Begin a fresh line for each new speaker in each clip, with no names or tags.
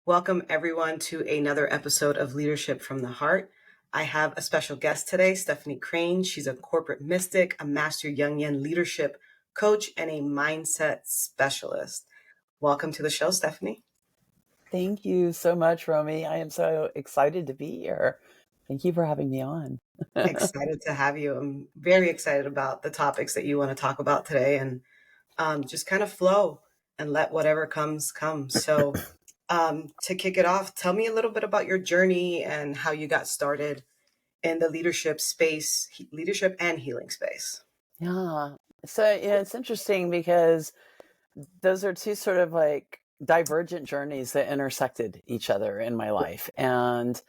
Welcome, everyone, to another episode of Leadership from the Heart. I have a special guest today, Stephanie Crain. She's a corporate mystic, a master Jungian leadership coach, and a mindset specialist. Welcome to the show, Stephanie.
Thank you so much, Romie. I am so excited to be here. Thank you for having me on.
Excited to have you. I'm very excited about the topics that you want to talk about today, and just kind of flow and let whatever comes come. So, to kick it off, tell me a little bit about your journey and how you got started in the leadership space, leadership and healing space.
Yeah. It's interesting because those are two sort of like divergent journeys that intersected each other in my life. And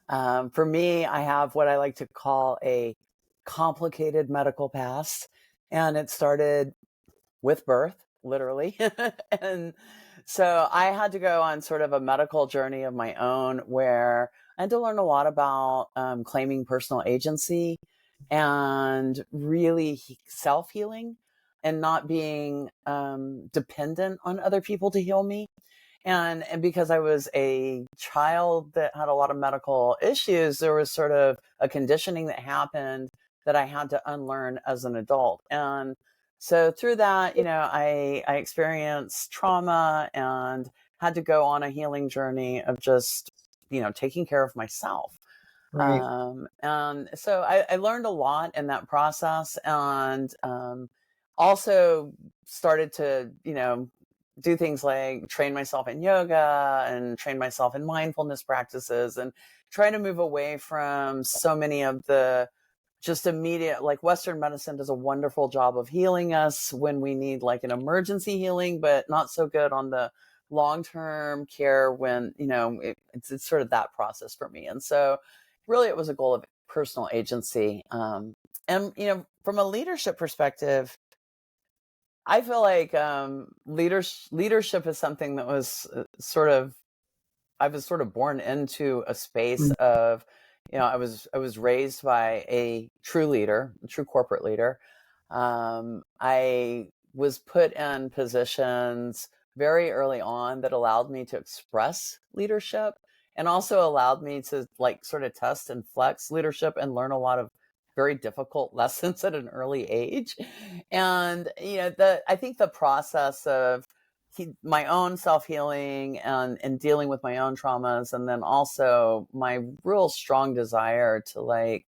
for me, I have what I like to call a complicated medical past. And it started with birth, literally. And so I had to go on sort of a medical journey of my own where I had to learn a lot about claiming personal agency and really self healing and not being dependent on other people to heal me. And because I was a child that had a lot of medical issues, there was sort of a conditioning that happened that I had to unlearn as an adult. And so through that, I experienced trauma and had to go on a healing journey of just, taking care of myself.
Right.
And so I learned a lot in that process and also started to, do things like train myself in yoga and train myself in mindfulness practices and try to move away from so many of the just immediate, like Western medicine does a wonderful job of healing us when we need like an emergency healing, but not so good on the long-term care when, it's sort of that process for me. And so really it was a goal of personal agency. And, from a leadership perspective, I feel like leadership is something that was I was sort of born into a space
Mm.
of, I was raised by a true leader, a true corporate leader. I was put in positions very early on that allowed me to express leadership and also allowed me to like sort of test and flex leadership and learn a lot of very difficult lessons at an early age. And, I think the process of my own self-healing and dealing with my own traumas, and then also my real strong desire to like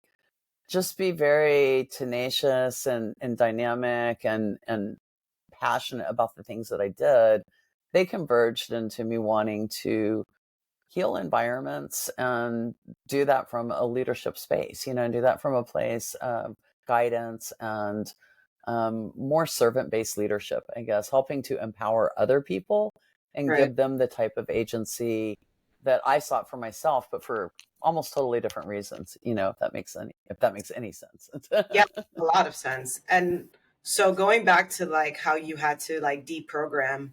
just be very tenacious and dynamic and passionate about the things that I did, they converged into me wanting to heal environments and do that from a leadership space, do that from a place of guidance and more servant-based leadership, I guess, helping to empower other people and
Right.
give them the type of agency that I sought for myself, but for almost totally different reasons, if that makes any sense.
Yeah, a lot of sense. And so going back to like how you had to like deprogram,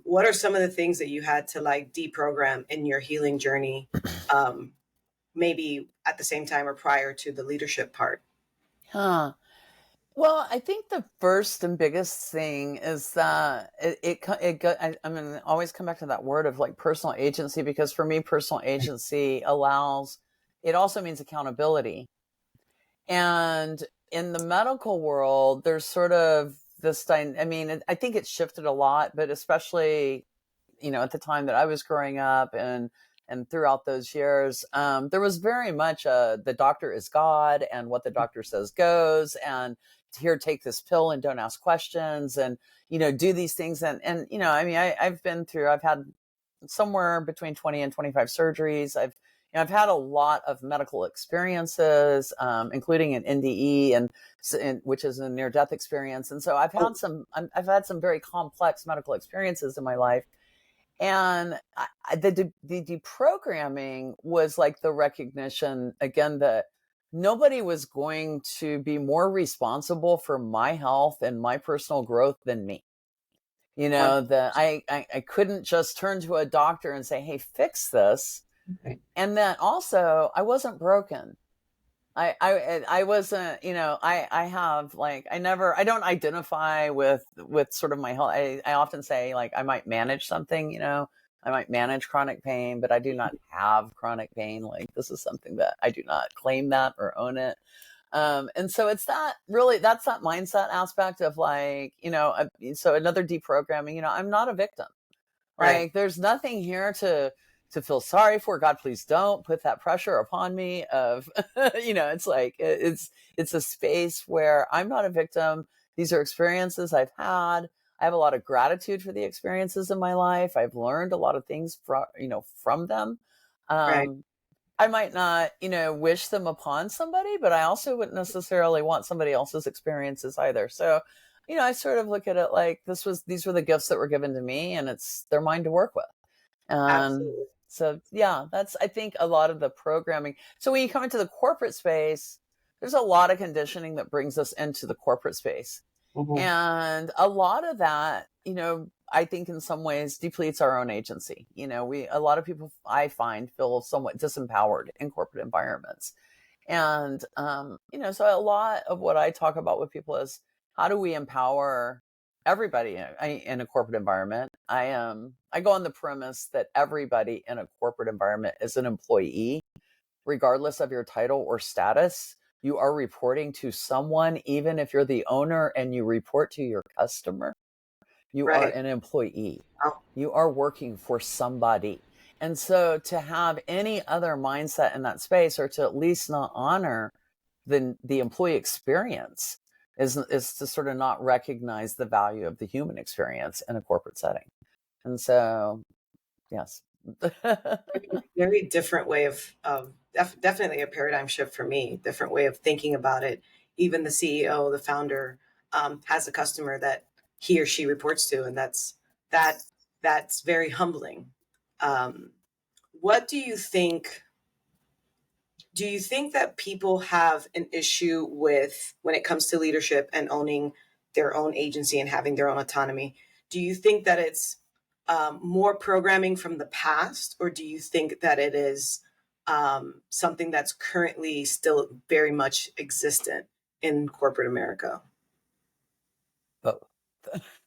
what are some of the things that you had to like deprogram in your healing journey? Um, Maybe at the same time or prior to the leadership part.
Huh. Well, I think the first and biggest thing is that I mean, always come back to that word of like personal agency, because for me, personal agency it also means accountability. And in the medical world, there's sort of I mean, I think it's shifted a lot, but especially, at the time that I was growing up and throughout those years, there was very much the doctor is God and what the doctor says goes, and here, take this pill and don't ask questions and, do these things. And, I mean, I've had somewhere between 20 and 25 surgeries. I've had a lot of medical experiences, including an NDE which is a near death experience. And so
Oh,
I've had some very complex medical experiences in my life. And the deprogramming was like the recognition again that nobody was going to be more responsible for my health and my personal growth than me.
one.
That I couldn't just turn to a doctor and say, hey, fix this.
Okay.
And then also I wasn't broken. I wasn't, I have like, I don't identify with sort of my health. I often say like, I might manage something, I might manage chronic pain, but I do not have chronic pain. Like, this is something that I do not claim that or own it. And so it's that really, that's that mindset aspect of like, so another deprogramming, I'm not a victim.
Right.
Like, there's nothing here to feel sorry for. God, please don't put that pressure upon me of, it's like, it's a space where I'm not a victim. These are experiences I've had. I have a lot of gratitude for the experiences in my life. I've learned a lot of things from them.
Right.
Um, I might not, wish them upon somebody, but I also wouldn't necessarily want somebody else's experiences either. So, I sort of look at it like these were the gifts that were given to me, and it's they're mine to work with.
Absolutely.
So yeah, that's, I think, a lot of the programming. So when you come into the corporate space, there's a lot of conditioning that brings us into the corporate space.
Hmm.
And a lot of that, I think in some ways depletes our own agency. A lot of people I find feel somewhat disempowered in corporate environments. And, so a lot of what I talk about with people is how do we empower everybody in a corporate environment? I go on the premise that everybody in a corporate environment is an employee, regardless of your title or status. You are reporting to someone, even if you're the owner and you report to your customer, you are
Right.
an employee.
Oh,
You are working for somebody. And so to have any other mindset in that space, or to at least not honor the employee experience, is to sort of not recognize the value of the human experience in a corporate setting. And so, yes.
very different way of definitely a paradigm shift for me, different way of thinking about it. Even the CEO, the founder, has a customer that he or she reports to, and that that's very humbling. Um, what do you think that people have an issue with when it comes to leadership and owning their own agency and having their own autonomy? Do you think that it's more programming from the past, or do you think that it is something that's currently still very much existent in corporate America?
Both.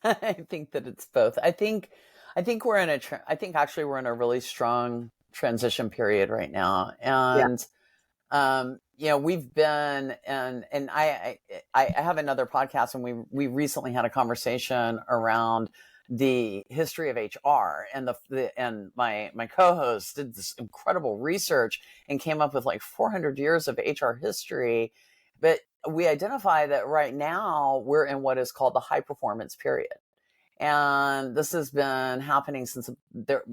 I think that it's both. I think we're in I think actually we're in a really strong transition period right now.
Yeah.
And we've been, and I have another podcast, and we recently had a conversation around the history of HR, and and my co-host did this incredible research and came up with like 400 years of HR history. But we identify that right now we're in what is called the high performance period. And this has been happening since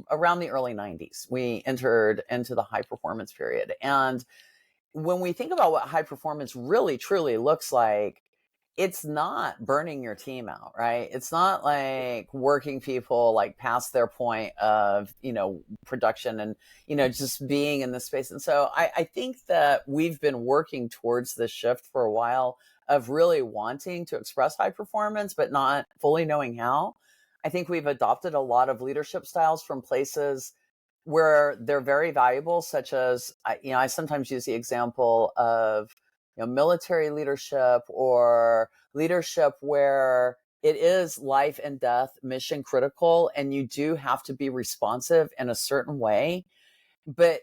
around the early 90s. We entered into the high performance period. And when we think about what high performance really truly looks like, it's not burning your team out, right? It's not like working people like past their point of, production, and, just being in this space. And so I think that we've been working towards this shift for a while of really wanting to express high performance, but not fully knowing how. I think we've adopted a lot of leadership styles from places where they're very valuable, such as, I sometimes use the example of, military leadership, or leadership where it is life and death, mission critical, and you do have to be responsive in a certain way. But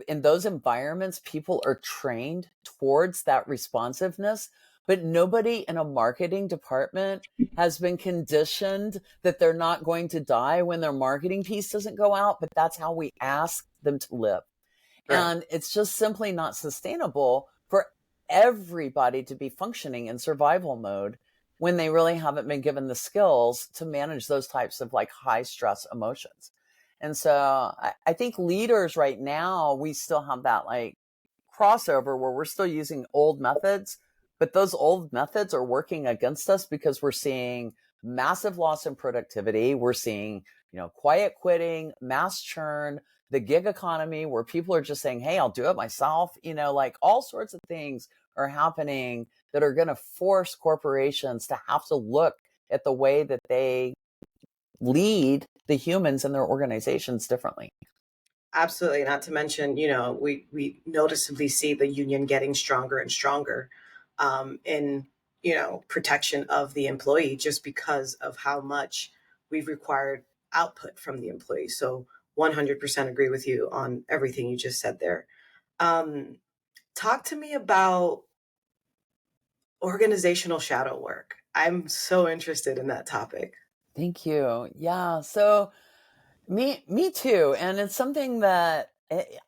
in those environments, people are trained towards that responsiveness, but nobody in a marketing department has been conditioned that they're not going to die when their marketing piece doesn't go out, but that's how we ask them to live.
Right.
And it's just simply not sustainable for everybody to be functioning in survival mode when they really haven't been given the skills to manage those types of like high stress emotions. And so I think leaders right now, we still have that like crossover where we're still using old methods, but those old methods are working against us because we're seeing massive loss in productivity. We're seeing, quiet quitting, mass churn, the gig economy where people are just saying, hey, I'll do it myself. Like all sorts of things are happening that are going to force corporations to have to look at the way that they lead the humans in their organizations differently.
Absolutely. Not to mention, we noticeably see the union getting stronger and stronger in, protection of the employee just because of how much we've required output from the employee. So 100% agree with you on everything you just said there. Um, Talk to me about organizational shadow work. I'm so interested in that topic.
Thank you. Yeah. So me too. And it's something that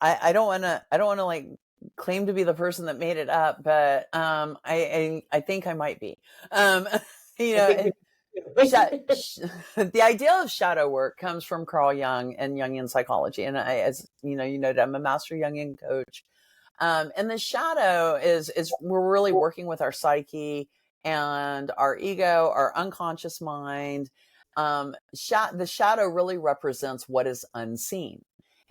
I don't want to, like claim to be the person that made it up, but I think I might be. Um, you
I
know,
think we do.
the idea of shadow work comes from Carl Jung and Jungian psychology. And as you noted, I'm a master Jungian coach. And the shadow is we're really working with our psyche and our ego, our unconscious mind. The shadow really represents what is unseen.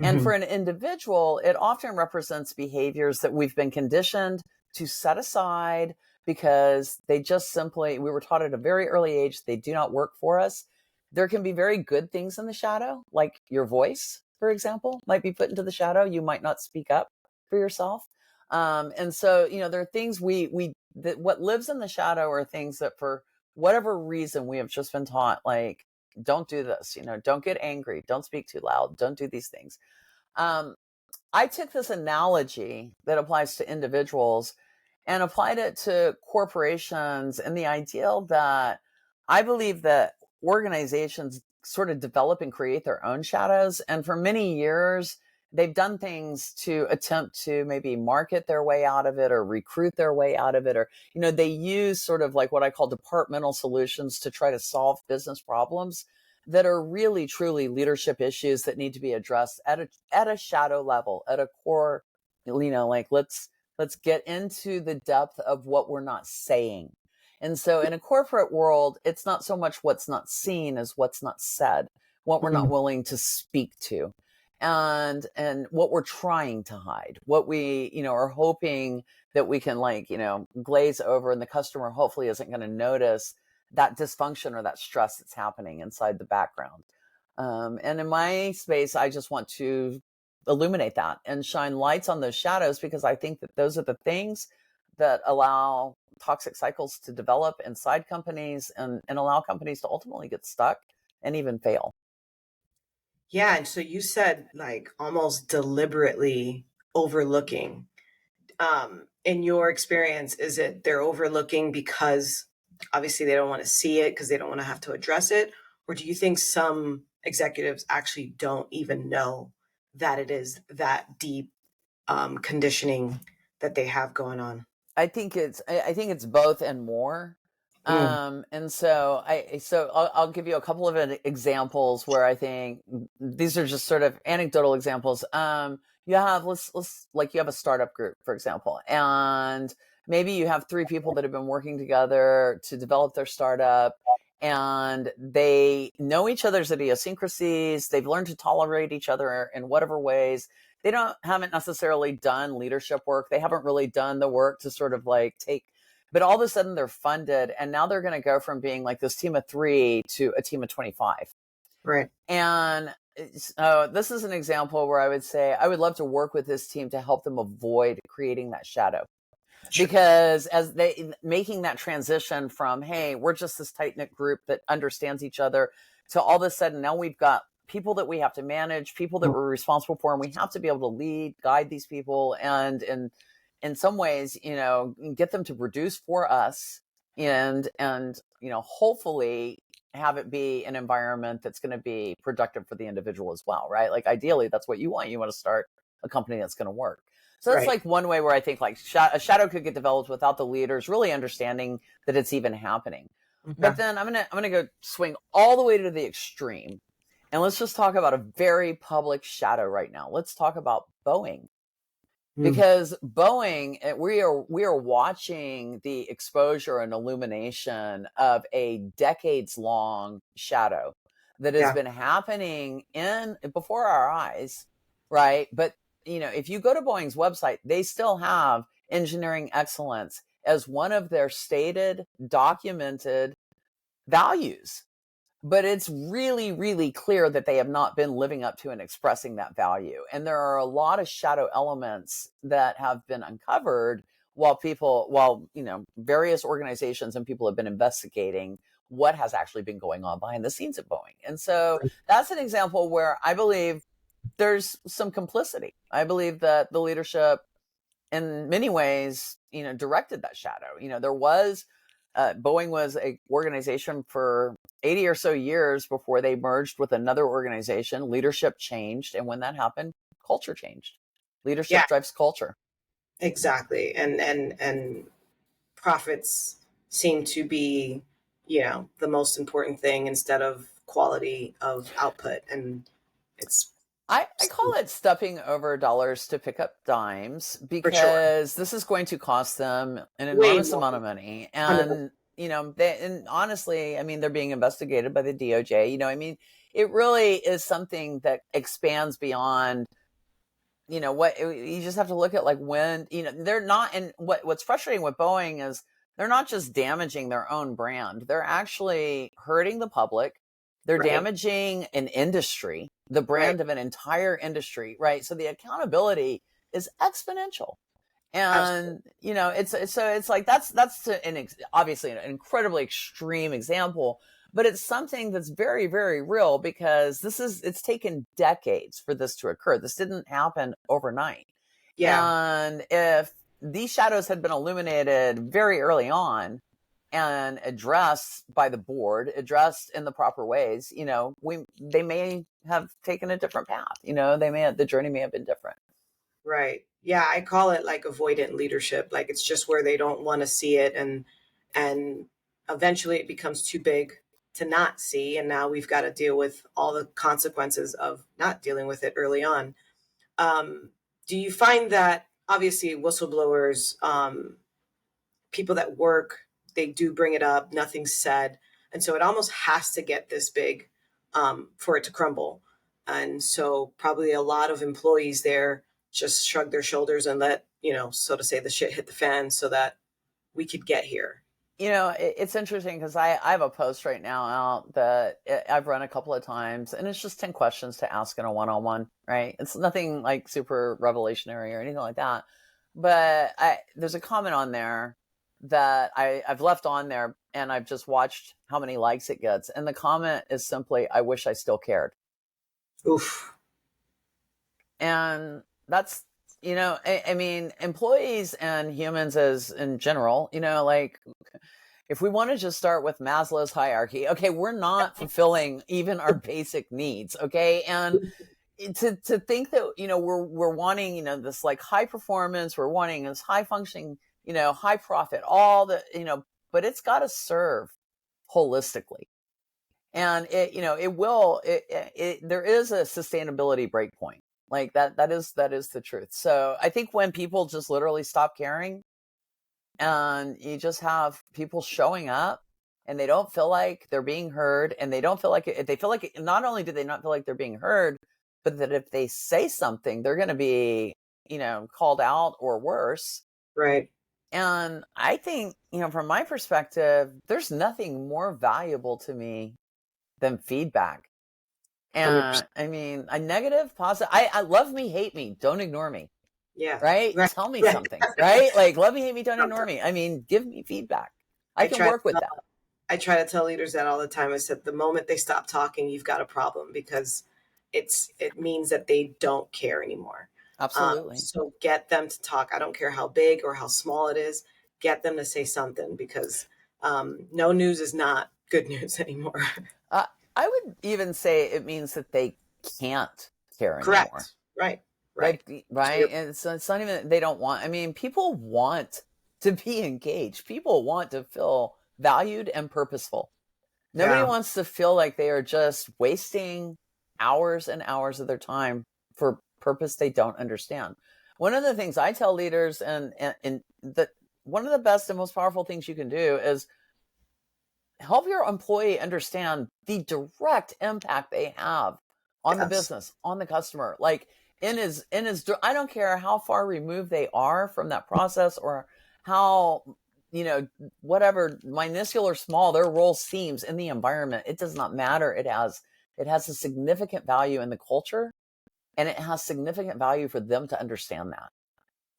And for
Mhm,
an individual, it often represents behaviors that we've been conditioned to set aside because they just simply, we were taught at a very early age, they do not work for us. There can be very good things in the shadow, like your voice, for example, might be put into the shadow. You might not speak up for yourself. And so, there are things that what lives in the shadow are things that for whatever reason we have just been taught, like, don't do this, don't get angry, don't speak too loud, don't do these things. Um, I took this analogy that applies to individuals and applied it to corporations and the ideal that I believe that organizations sort of develop and create their own shadows. And for many years, they've done things to attempt to maybe market their way out of it or recruit their way out of it. Or, they use sort of like what I call departmental solutions to try to solve business problems that are really truly leadership issues that need to be addressed at a shadow level, at a core, like let's get into the depth of what we're not saying. And so in a corporate world, it's not so much what's not seen as what's not said, what we're not
mhm.
willing to speak to, and what we're trying to hide, what we, are hoping that we can, like, glaze over, and the customer hopefully isn't going to notice that dysfunction or that stress that's happening inside the background. And in my space, I just want to illuminate that and shine lights on those shadows, because I think that those are the things that allow toxic cycles to develop inside companies, and allow companies to ultimately get stuck and even fail.
Yeah, and so you said, like, almost deliberately overlooking. In your experience, is it they're overlooking because obviously they don't wanna see it because they don't wanna have to address it? Or do you think some executives actually don't even know that it is that deep, conditioning that they have going on?
I think it's both and more.
Mm,
And so I'll give you a couple of examples where I think these are just sort of anecdotal examples. You have, let's like, you have a startup group, for example, and maybe you have three people that have been working together to develop their startup, and they know each other's idiosyncrasies. They've learned to tolerate each other in whatever ways. They haven't necessarily done leadership work. They haven't really done the work to sort of like take, but all of a sudden they're funded, and now they're going to go from being like this team of 3 to a team of 25.
right.
And this is an example where I would say I would love to work with this team to help them avoid creating that shadow,
Sure.
because as they making that transition from, hey, we're just this tight knit group that understands each other, to all of a sudden now we've got people that we have to manage, people that
Mm,
we're responsible for, and we have to be able to lead, guide these people, and in some ways, get them to produce for us, and hopefully have it be an environment that's going to be productive for the individual as well, right? Like, ideally, that's what you want. You want to start a company that's going to work. So that's
right.
like one way where I think, like, a shadow could get developed without the leaders really understanding that it's even happening. But
Okay.
then I'm gonna go swing all the way to the extreme, and let's just talk about a very public shadow right now. Let's talk about Boeing,
Mm,
because Boeing, we are watching the exposure and illumination of a decades long shadow that has
yeah,
been happening in before our eyes, right? But if you go to Boeing's website, they still have engineering excellence as one of their stated, documented values, but it's really, really clear that they have not been living up to and expressing that value. And there are a lot of shadow elements that have been uncovered while various organizations and people have been investigating what has actually been going on behind the scenes at Boeing. And so that's an example where I believe there's some complicity. I believe that the leadership in many ways, directed that shadow. There was Boeing was a organization for 80 or so years before they merged with another organization. Leadership changed, and when that happened, culture changed.
Yeah,
Leadership drives culture.
exactly. And profits seem to be, the most important thing instead of quality of output. And it's
I call it stepping over dollars to pick up dimes,
for sure
because this is going to cost them an
way
enormous
more.
amount of money.
100%.
And, and honestly, I mean, they're being investigated by the DOJ. I mean, it really is something that expands beyond, what you just have to look at, like, when, they're not, and what's frustrating with Boeing is they're not just damaging their own brand, they're actually hurting the public. They're
Right,
damaging an industry, the
right.
brand of an entire industry, right? So the accountability is exponential.
Absolutely.
And it's like that's obviously an incredibly extreme example, but it's something that's very, very real, because it's taken decades for this to occur. This didn't happen overnight.
Yeah,
And if these shadows had been illuminated very early on and addressed by the board, addressed in the proper ways, they may have taken a different path. The journey may have been different.
right. Yeah, I call it like avoidant leadership. Like it's just where they don't want to see it, and eventually it becomes too big to not see, and now we've got to deal with all the consequences of not dealing with it early on. Do you find that obviously whistleblowers, people that work, they do bring it up, nothing's said. And so it almost has to get this big for it to crumble. And so probably a lot of employees there just shrug their shoulders and let, so to say, the shit hit the fan so that we could get here.
It's interesting because I have a post right now out that I've run a couple of times, and it's just 10 questions to ask in a one-on-one, right? It's nothing like super revelationary or anything like that. But there's a comment on there that I've left on there, and I've just watched how many likes it gets. And the comment is simply, "I wish I still cared."
Oof.
And that's, I mean, employees and humans as in general, like, if we want to just start with Maslow's hierarchy, okay, we're not fulfilling even our basic needs, okay? And to think that, we're wanting, this like high performance, we're wanting this high functioning, high profit, all the, but it's got to serve holistically. And there is a sustainability breakpoint. Like that is the truth. So I think when people just literally stop caring, and you just have people showing up and they don't feel like they're being heard, and they don't feel like it, they feel like not only do they not feel like they're being heard, but that if they say something, they're going to be, called out or worse.
Right.
And I think, from my perspective, there's nothing more valuable to me than feedback. And
100%.
I mean, a negative, positive, I love me, hate me, don't ignore me.
Yeah.
Right?
Right.
Tell me
Right.
something, right? Like, love me, hate me, don't ignore me. I mean, give me feedback. I
I
can
try
work with
to
that.
I try to tell leaders that all the time. I said the moment they stop talking, you've got a problem because it means that they don't care anymore.
Absolutely.
So get them to talk. I don't care how big or how small it is. Get them to say something because no news is not good news anymore.
Uh, I would even say it means that they can't care anymore.
Correct. Right. Right.
Like,
To your
right? And it's not even, they don't want, I mean, people want to be engaged. People want to feel valued and purposeful. Nobody
yeah.
wants to feel like they are just wasting hours and hours of their time for purpose they don't understand. One of the things I tell leaders, and that one of the best and most powerful things you can do is help your employee understand the direct impact they have on the
Yes.
business, on the customer. Like, I don't care how far removed they are from that process, or how, whatever minuscule or small their role seems in the environment. It does not matter. It has a significant value in the culture, and it has significant value for them to understand that.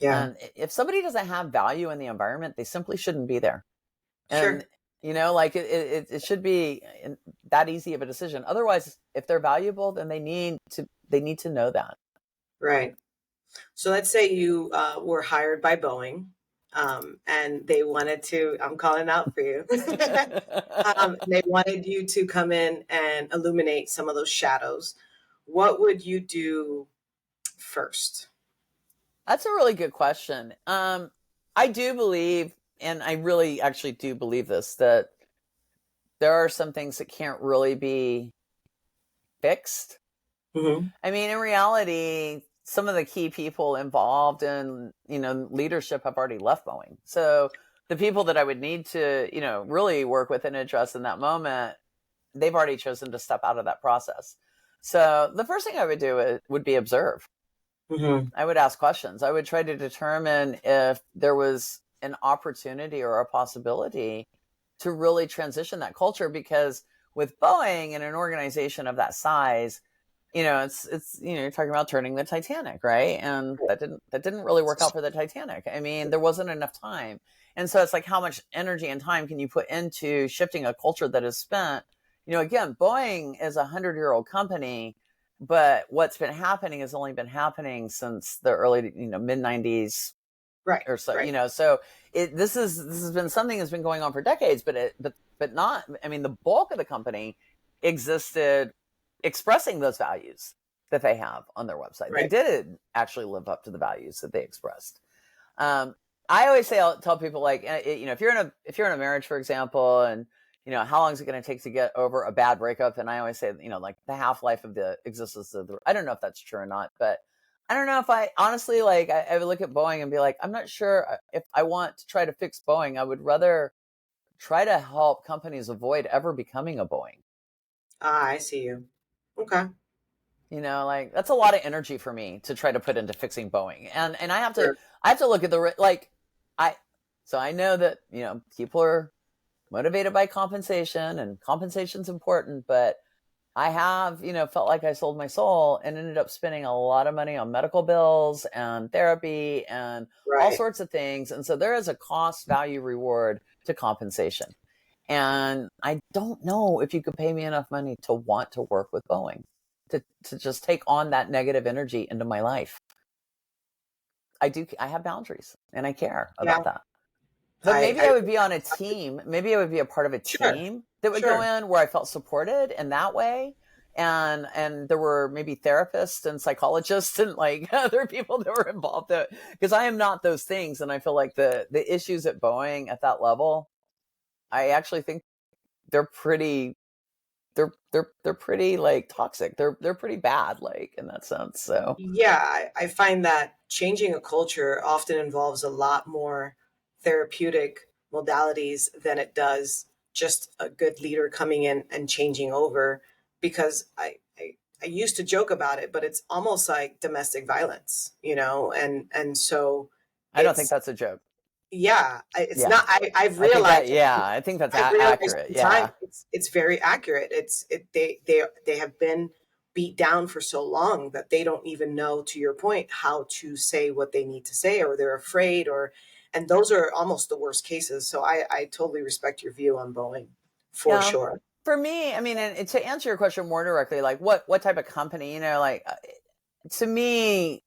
Yeah.
And if somebody doesn't have value in the environment, they simply shouldn't be there. And
Sure.
Like it should be that easy of a decision. Otherwise, if they're valuable, then they need to know that.
Right. So let's say you were hired by Boeing, and they wanted to, I'm calling out for you. They wanted you to come in and illuminate some of those shadows. What would you do first?
That's a really good question. I do believe, and I really actually do believe this, that there are some things that can't really be fixed.
Mm-hmm.
I mean, in reality, some of the key people involved in, leadership have already left Boeing. So the people that I would need to, really work with and address in that moment, they've already chosen to step out of that process. So the first thing I would do would be observe.
Mm-hmm.
I would ask questions. I would try to determine if there was an opportunity or a possibility to really transition that culture, because with Boeing and an organization of that size, it's you're talking about turning the Titanic, right? And that didn't really work out for the Titanic. I mean, there wasn't enough time. And so it's like, how much energy and time can you put into shifting a culture that is spent? Again, Boeing is a 100-year-old company, but what's been happening has only been happening since the early, mid 90s
Right,
or so.
right,
So this has been something that's been going on for decades, but not. I mean, the bulk of the company existed expressing those values that they have on their website. They
right.
did actually live up to the values that they expressed. Um, I always tell people, like, if you're in a marriage, for example, and how long is it going to take to get over a bad breakup? And I always say, like the half life of the existence of the. I don't know if that's true or not, but I don't know if I honestly, like, I would look at Boeing and be like, I'm not sure if I want to try to fix Boeing. I would rather try to help companies avoid ever becoming a Boeing.
Ah, I see you. Okay.
Like, that's a lot of energy for me to try to put into fixing Boeing. And
Sure.
I have to look at I, so I know that, people are motivated by compensation, and compensation's important, but I have, felt like I sold my soul and ended up spending a lot of money on medical bills and therapy and all
Right.
sorts of things. And so there is a cost value reward to compensation. And I don't know if you could pay me enough money to want to work with Boeing, to just take on that negative energy into my life. I have boundaries and I care
Yeah.
about that. But maybe
I
I would be on a team. Maybe I would be a part of a
sure.
team that would go
Sure.
in where I felt supported in that way. And there were maybe therapists and psychologists and like other people that were involved, because I am not those things. And I feel like the issues at Boeing at that level, I actually think they're pretty they're pretty like toxic. They're pretty bad, like, in that sense. So
Yeah, I find that changing a culture often involves a lot more therapeutic modalities than it does just a good leader coming in and changing over. Because I used to joke about it, but it's almost like domestic violence, and so
I don't think
it's,
that's a joke.
yeah, it's
Yeah.
not.
I think that's
I've realized
accurate.
in time
Yeah.
it's very accurate. They have been beat down for so long that they don't even know, to your point, how to say what they need to say, or they're afraid, and those are almost the worst cases. So I totally respect your view on Boeing for
Yeah.
sure.
For me, I mean, and to answer your question more directly, like what type of company, like, to me,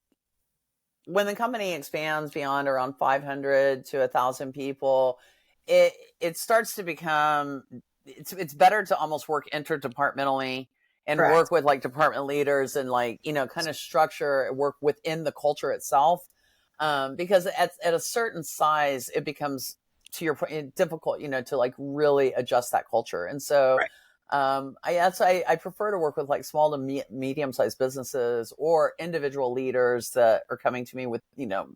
when the company expands beyond around 500 to 1,000 people, it it starts to become, it's better to almost work interdepartmentally and
Correct.
work with like department leaders and, like, kind of structure work within the culture itself, because at a certain size it becomes, to your point, difficult, to like really adjust that culture. And so
Right.
I prefer to work with like small to medium sized businesses or individual leaders that are coming to me with,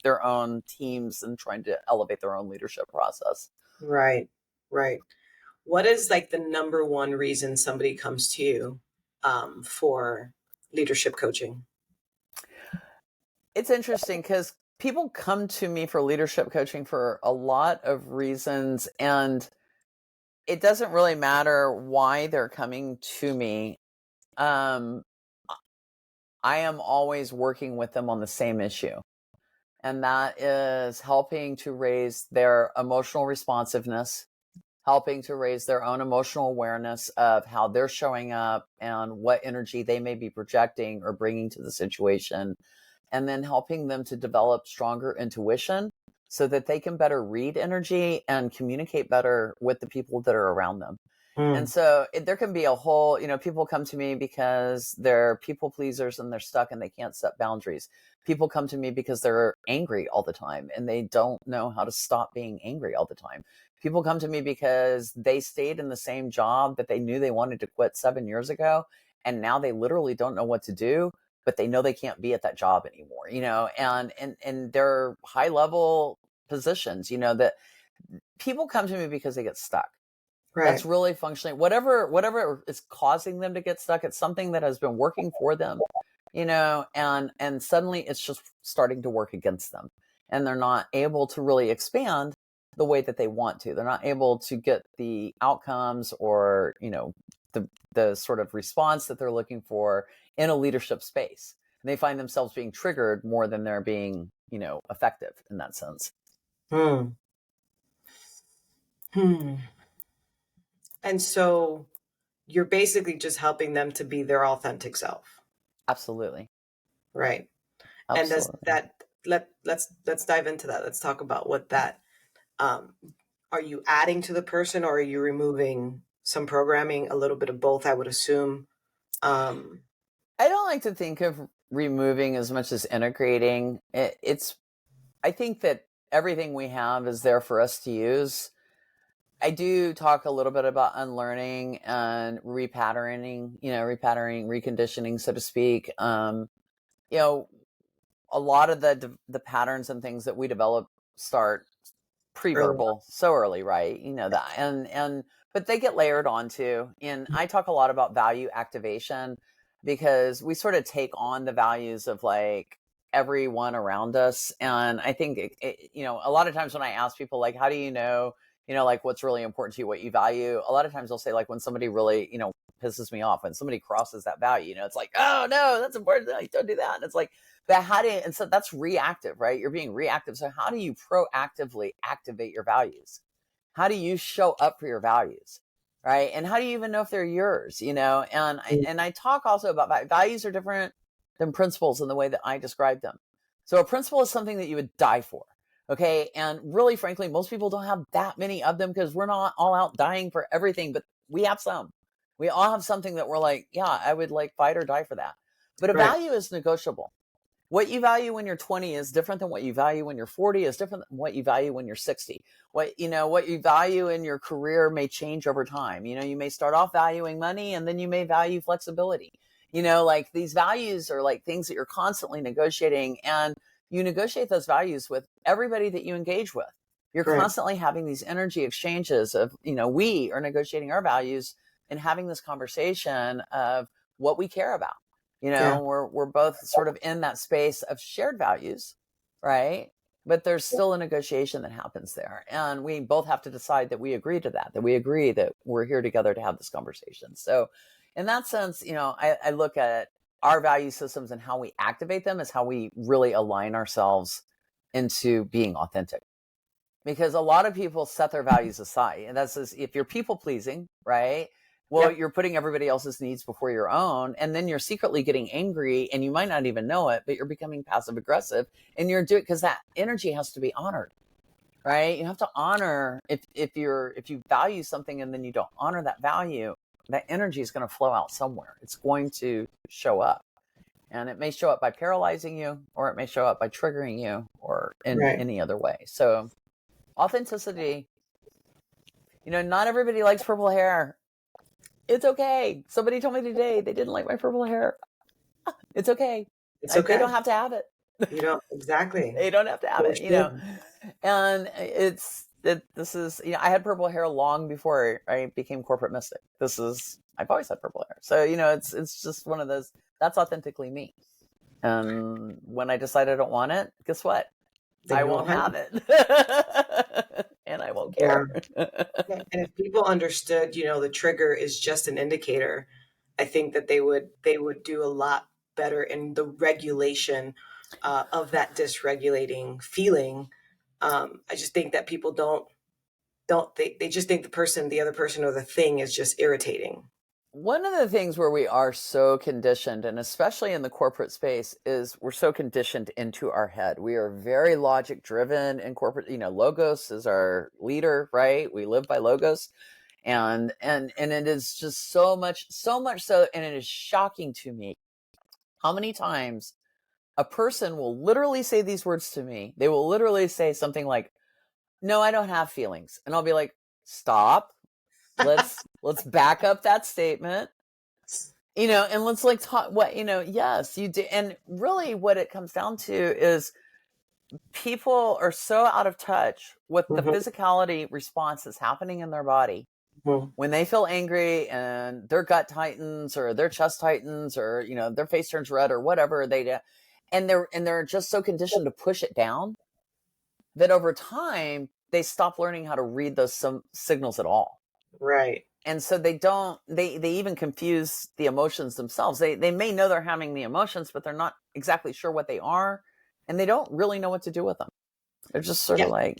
their own teams and trying to elevate their own leadership process.
Right. Right. What is like the number one reason somebody comes to you for leadership coaching?
It's interesting because people come to me for leadership coaching for a lot of reasons, and it doesn't really matter why they're coming to me. Um, I am always working with them on the same issue, and that is helping to raise their emotional responsiveness, helping to raise their own emotional awareness of how they're showing up and what energy they may be projecting or bringing to the situation, and then helping them to develop stronger intuition so that they can better read energy and communicate better with the people that are around them. And
Mm,
so there can be a whole, people come to me because they're people pleasers and they're stuck and they can't set boundaries. People come to me because they're angry all the time and they don't know how to stop being angry all the time. People come to me because they stayed in the same job that they knew they wanted to quit 7 years ago. And now they literally don't know what to do, but they know they can't be at that job anymore, and they're high level positions, that people come to me because they get stuck. That's
right.
really functioning. Whatever is causing them to get stuck, it's something that has been working for them, and suddenly it's just starting to work against them. And they're not able to really expand the way that they want to. They're not able to get the outcomes or, the sort of response that they're looking for in a leadership space. And they find themselves being triggered more than they're being, effective in that sense.
Hmm. Hmm. And so you're basically just helping them to be their authentic self,
Absolutely.
right? And does
Absolutely.
that let's dive into that. Let's talk about what that um are you adding to the person or are you removing some programming? A little bit of both, I would assume. Um
I don't like to think of removing as much as integrating. I think that everything we have is there for us to use. I do talk a little bit about unlearning and repatterning, reconditioning, so to speak. You know, a lot of the patterns and things that we develop start
Early
pre-verbal so early, right? You know that, and but they get layered onto. And I talk a lot about value activation because we sort of take on the values of like everyone around us. And I think a lot of times when I ask people like, how do you know, like what's really important to you, what you value, a lot of times they'll say like when somebody really, pisses me off, when somebody crosses that value, it's like, oh no, that's important, like, don't do that. And it's like, but how do you, and so that's reactive, right? You're being reactive. So how do you proactively activate your values? How do you show up for your values? Right. And how do you even know if they're yours? And I,
on.
and I talk also about values are different than principles in the way that I describe them. So a principle is something that you would die for. Okay. And really, frankly, most people don't have that many of them because we're not all out dying for everything, but we have some. We all have something that we're like, yeah, I would like fight or die for that. But a
Right.
value is negotiable. What you value when you're 20 is different than what you value when you're 40, is different than what you value when you're 60. What you value in your career may change over time. You may start off valuing money and then you may value flexibility. Like these values are like things that you're constantly negotiating, and you negotiate those values with everybody that you engage with. You're
Right.
constantly having these energy exchanges of, we are negotiating our values and having this conversation of what we care about.
Yeah.
We're both sort of in that space of shared values, right? But there's still a negotiation that happens there, and we both have to decide that we agree to that we agree that we're here together to have this conversation. So in that sense, I look at our value systems and how we activate them as how we really align ourselves into being authentic, because a lot of people set their values aside, and that's if you're people pleasing, right? Well,
Yep.
you're putting everybody else's needs before your own, and then you're secretly getting angry, and you might not even know it, but you're becoming passive aggressive, and you're doing, because that energy has to be honored, right? You have to honor, if you value something and then you don't honor that value, that energy is going to flow out somewhere. It's going to show up, and it may show up by paralyzing you, or it may show up by triggering you, or in
Right.
any other way. So authenticity, not everybody likes purple hair. It's okay. Somebody told me today they didn't like my purple hair. It's okay.
It's
They
okay.
don't have to have it.
You don't exactly.
They don't have to have
So
it,
should.
And this is, I had purple hair long before I became corporate mystic. I've always had purple hair. So, it's just one of those, that's authentically me. And when I decide I don't want it, guess what?
Then
I
you won't
won't
have
have
it.
it. And I won't
Yeah.
care.
Yeah. And if people understood, the trigger is just an indicator, I think that they would do a lot better in the regulation of that dysregulating feeling. I just think that people don't. don't they just think the other person or the thing is just irritating.
One of the things where we are so conditioned, and especially in the corporate space, is we're so conditioned into our head. We are very logic driven in corporate. Logos is our leader, right? We live by logos. And it is just so much so, and it is shocking to me how many times a person will literally say these words to me. They will literally say something like, "No, I don't have feelings." And I'll be like, "Stop. Let's back up that statement." And let's like talk yes, you do. And really what it comes down to is people are so out of touch with the
Mhm,
physicality response that's happening in their body
mhm.
when they feel angry and their gut tightens or their chest tightens or their face turns red or whatever they do, and they're just so conditioned to push it down that over time they stop learning how to read those some signals at all.
Right.
And so they even confuse the emotions themselves. They may know they're having the emotions, but they're not exactly sure what they are, and they don't really know what to do with them. They're just sort
Yeah.
of like,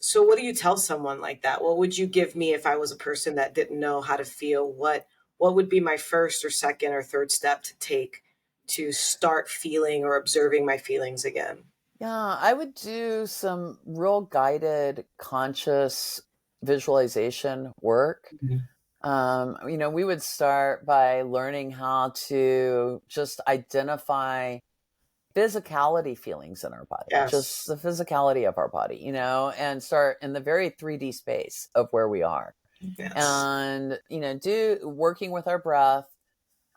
So what do you tell someone like that? What would you give me if I was a person that didn't know how to feel? What would be my first or second or third step to take to start feeling or observing my feelings again?
yeah, I would do some real guided, conscious visualization work.
Mhm.
We would start by learning how to just identify physicality feelings in our body, just
Yes.
the physicality of our body, and start in the very 3D space of where we are.
Yes.
And, do working with our breath,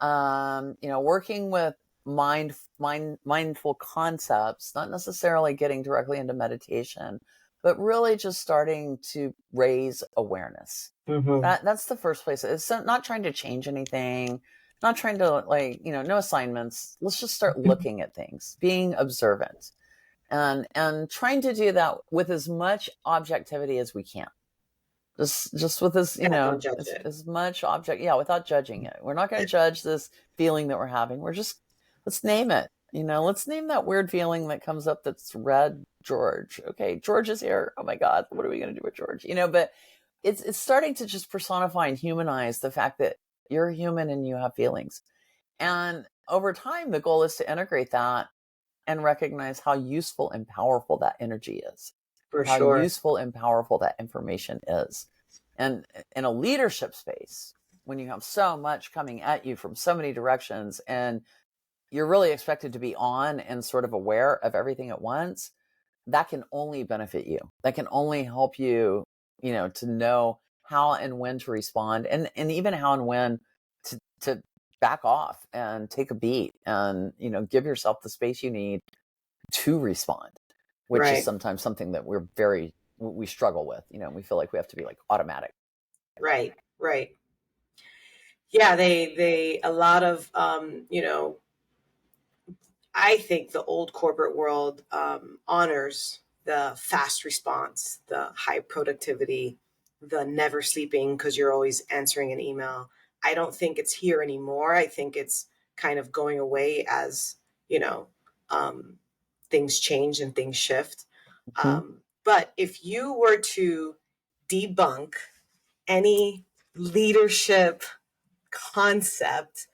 working with mindful concepts, not necessarily getting directly into meditation, but really just starting to raise awareness.
Hmm.
That's the first place. It's not trying to change anything, not trying to no assignments. Let's just start looking at things, being observant, and trying to do that with as much objectivity as we can. Just with this,
Yeah, don't judge it.
as much object, yeah, without judging it. We're not going to judge this feeling that we're having. We're just, let's name it. Let's name that weird feeling that comes up that's red George. Okay, George is here. Oh my God, what are we going to do with George? But it's starting to just personify and humanize the fact that you're human and you have feelings. And over time, the goal is to integrate that and recognize how useful and powerful that energy is,
For
how
sure.
useful and powerful that information is. And in a leadership space, when you have so much coming at you from so many directions and you're really expected to be on and sort of aware of everything at once, that can only benefit you. That can only help you, to know how and when to respond, and even how and when to back off and take a beat and, give yourself the space you need to respond, which is
Right.
sometimes something that we struggle with. We feel like we have to be like automatic.
Right. Right. Yeah, they a lot of I think the old corporate world honors the fast response, the high productivity, the never sleeping because you're always answering an email. I don't think it's here anymore. I think it's kind of going away as, you know, um, things change and things shift.
Mhm.
But if you were to debunk any leadership concept,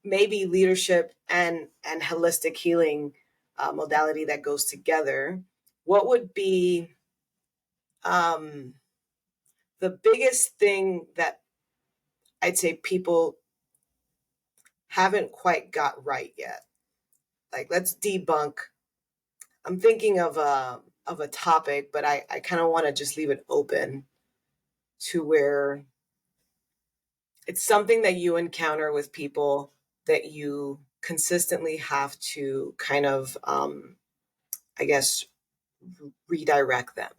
maybe leadership and holistic healing modality that goes together, what would be um, the biggest thing that I'd say people haven't quite got right yet? Like, let's debunk. I'm thinking of a topic, but I kind of want to just leave it open to where it's something that you encounter with people that you consistently have to kind of, I guess, redirect them.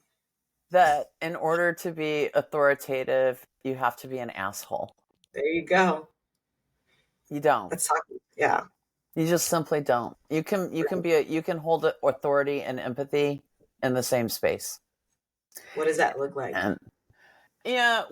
That in order to be authoritative, you have to be an asshole.
There you go.
You don't.
Let's talk. Yeah.
You just simply don't. You can hold authority and empathy in the same space.
What does that look like?
And yeah,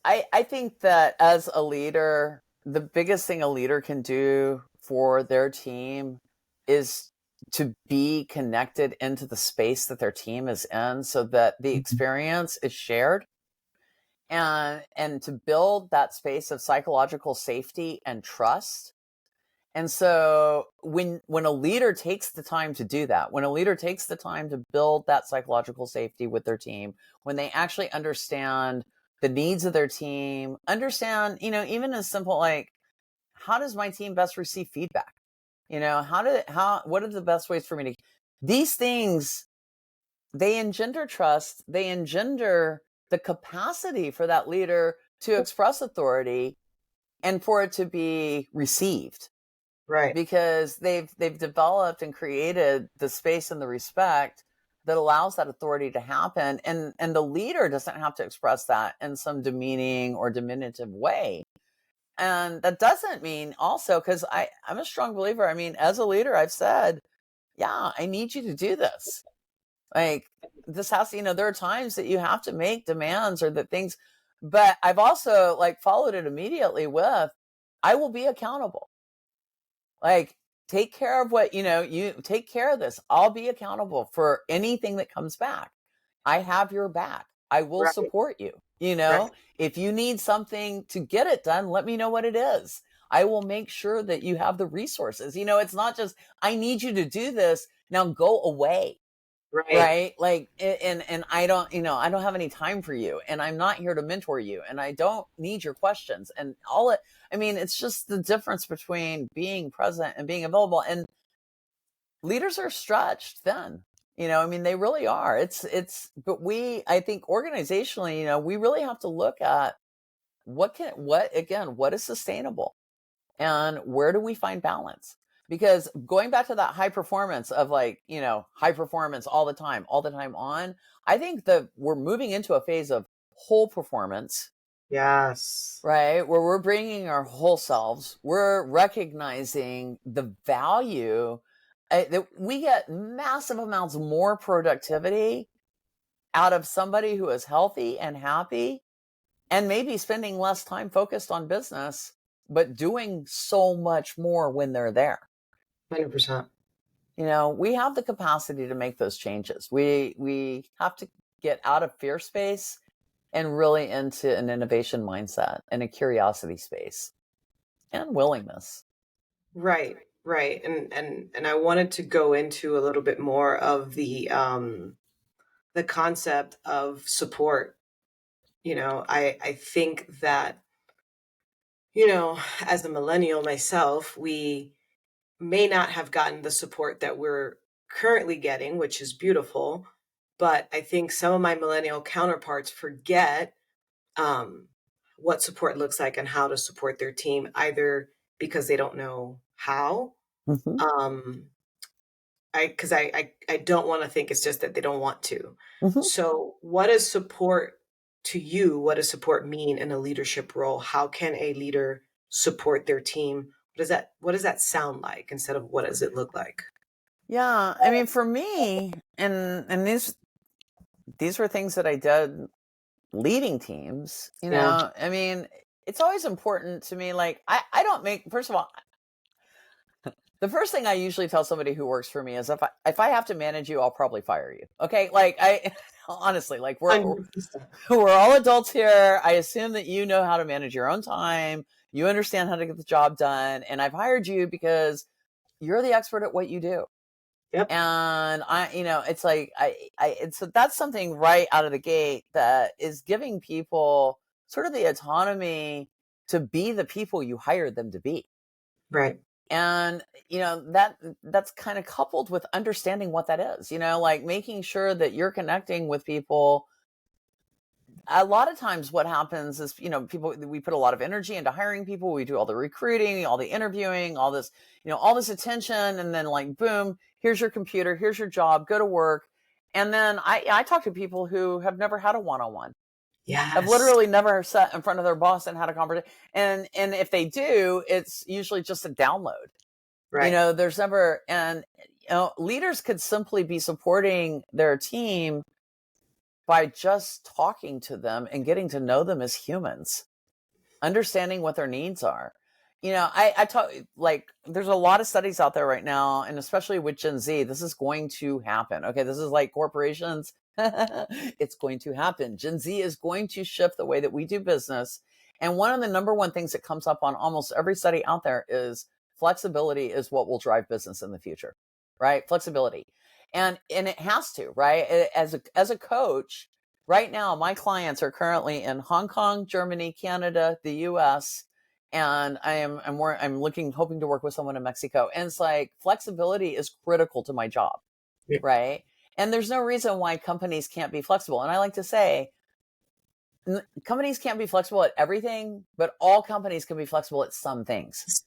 I think that as a leader, the biggest thing a leader can do for their team is to be connected into the space that their team is in so that the experience is shared, and to build that space of psychological safety and trust. And so when a leader takes the time to do that, when a leader takes the time to build that psychological safety with their team, when they actually understand the needs of their team, understand, even as simple like, how does my team best receive feedback? What are the best ways for me to, these things, they engender trust, they engender the capacity for that leader to express authority and for it to be received,
Right.
because they've developed and created the space and the respect that allows that authority to happen, and the leader doesn't have to express that in some demeaning or diminutive way. And that doesn't mean also, because I'm a strong believer, I mean, as a leader, I've said, yeah, I need you to do this. Like, this has to, there are times that you have to make demands or that things, but I've also like followed it immediately with, I will be accountable. Like, take care of what, you take care of this. I'll be accountable for anything that comes back. I have your back. I will
Right.
support you.
Right.
If you need something to get it done, let me know what it is. I will make sure that you have the resources. It's not just, I need you to do this. Now go away.
Right.
Right. Like, and I don't, I don't have any time for you, and I'm not here to mentor you, and I don't need your questions and all it. I mean, it's just the difference between being present and being available. And leaders are stretched then, I mean, they really are. But I think organizationally, we really have to look at what is sustainable and where do we find balance? Because going back to that high performance of like, high performance all the time on, I think that we're moving into a phase of whole performance,
Yes.
right? Where we're bringing our whole selves, we're recognizing the value that we get massive amounts more productivity out of somebody who is healthy and happy and maybe spending less time focused on business, but doing so much more when they're there.
100%.
We have the capacity to make those changes. We have to get out of fear space and really into an innovation mindset and a curiosity space and willingness.
Right. Right. And I wanted to go into a little bit more of the concept of support. I think that, as a millennial myself, we may not have gotten the support that we're currently getting, which is beautiful. But I think some of my millennial counterparts forget um, what support looks like and how to support their team, either because they don't know how.
Mm-hmm.
Um, I don't want to think it's just that they don't want to.
Mm-hmm.
So, what is support to you? What does support mean in a leadership role? How can a leader support their team? What does that sound like instead of what does it look like?
Yeah, I mean, for me, and these were things that I did leading teams.
Yeah.
I mean, it's always important to me. Like, I don't make, first of all, the first thing I usually tell somebody who works for me is if I have to manage you, I'll probably fire you. Okay. Like, honestly, like, we're
100%.
we're all adults here. I assume that you know how to manage your own time. You understand how to get the job done. And I've hired you because you're the expert at what you do.
Yep.
And it's like, so that's something right out of the gate that is giving people sort of the autonomy to be the people you hired them to be.
Right.
And, that's kind of coupled with understanding what that is, like making sure that you're connecting with people. A lot of times what happens is, people, we put a lot of energy into hiring people. We do all the recruiting, all the interviewing, all this, all this attention. And then like, boom, here's your computer, here's your job, go to work. And then I talk to people who have never had a one-on-one. I've
Yes.
literally never sat in front of their boss and had a conversation. And if they do, it's usually just a download.
Right.
There's never, and leaders could simply be supporting their team by just talking to them and getting to know them as humans, understanding what their needs are. I talk, like, there's a lot of studies out there right now, and especially with Gen Z, this is going to happen. Okay. This is like corporations. It's going to happen. Gen Z is going to shift the way that we do business. And one of the number one things that comes up on almost every study out there is flexibility is what will drive business in the future, right? Flexibility. And it has to, right? As a coach, right now, my clients are currently in Hong Kong, Germany, Canada, the US, and I'm hoping to work with someone in Mexico. And it's like flexibility is critical to my job,
Yeah.
right? And there's no reason why companies can't be flexible. And I like to say, companies can't be flexible at everything, but all companies can be flexible at some things.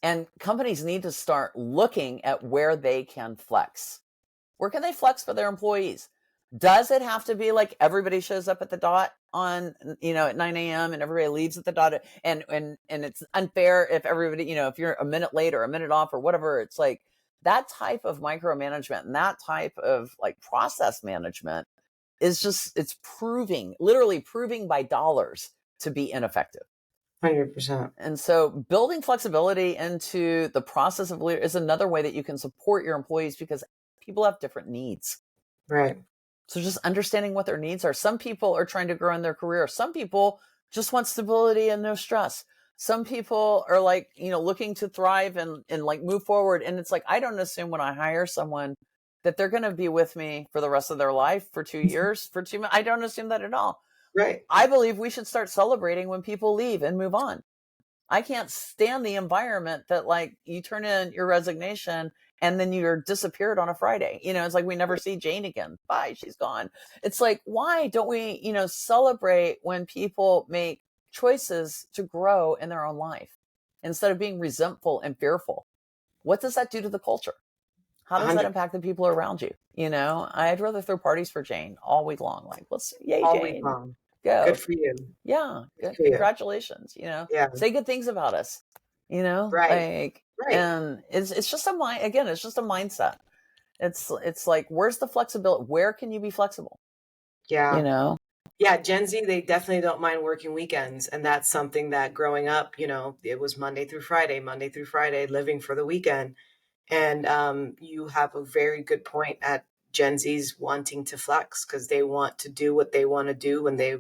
And companies need to start looking at where they can flex. Where can they flex for their employees? Does it have to be like everybody shows up at the dot on, at 9 a.m. and everybody leaves at the dot, and it's unfair if everybody, if you're a minute late or a minute off or whatever. It's like that type of micromanagement and that type of like process management is just, it's literally proving by dollars to be ineffective.
100%.
And so building flexibility into the process of leader is another way that you can support your employees, because people have different needs.
Right.
So just understanding what their needs are. Some people are trying to grow in their career. Some people just want stability and no stress. Some people are like, looking to thrive and like move forward. And it's like, I don't assume when I hire someone that they're going to be with me for the rest of their life, for 2 years, for 2 months. I don't assume that at all.
Right.
I believe we should start celebrating when people leave and move on. I can't stand the environment that like you turn in your resignation and then you're disappeared on a Friday. It's like we never see Jane again. Bye, she's gone. It's like, why don't we, celebrate when people make choices to grow in their own life instead of being resentful and fearful? What does that do to the culture? How does that
100
impact the people around you? I'd rather throw parties for Jane all week long. Like, let's, yay,
all week
Jane,
long.
go.
Good for you.
Yeah,
Good
good.
for you.
Congratulations.
Yeah.
Say good things about us.
Right.
Like,
Right.
and it's just a mind. Again, it's just a mindset. It's like, where's the flexibility? Where can you be flexible?
Yeah. Yeah, Gen Z, they definitely don't mind working weekends. And that's something that growing up, it was Monday through Friday, living for the weekend. And you have a very good point at Gen Z's wanting to flex because they want to do what they want to do when they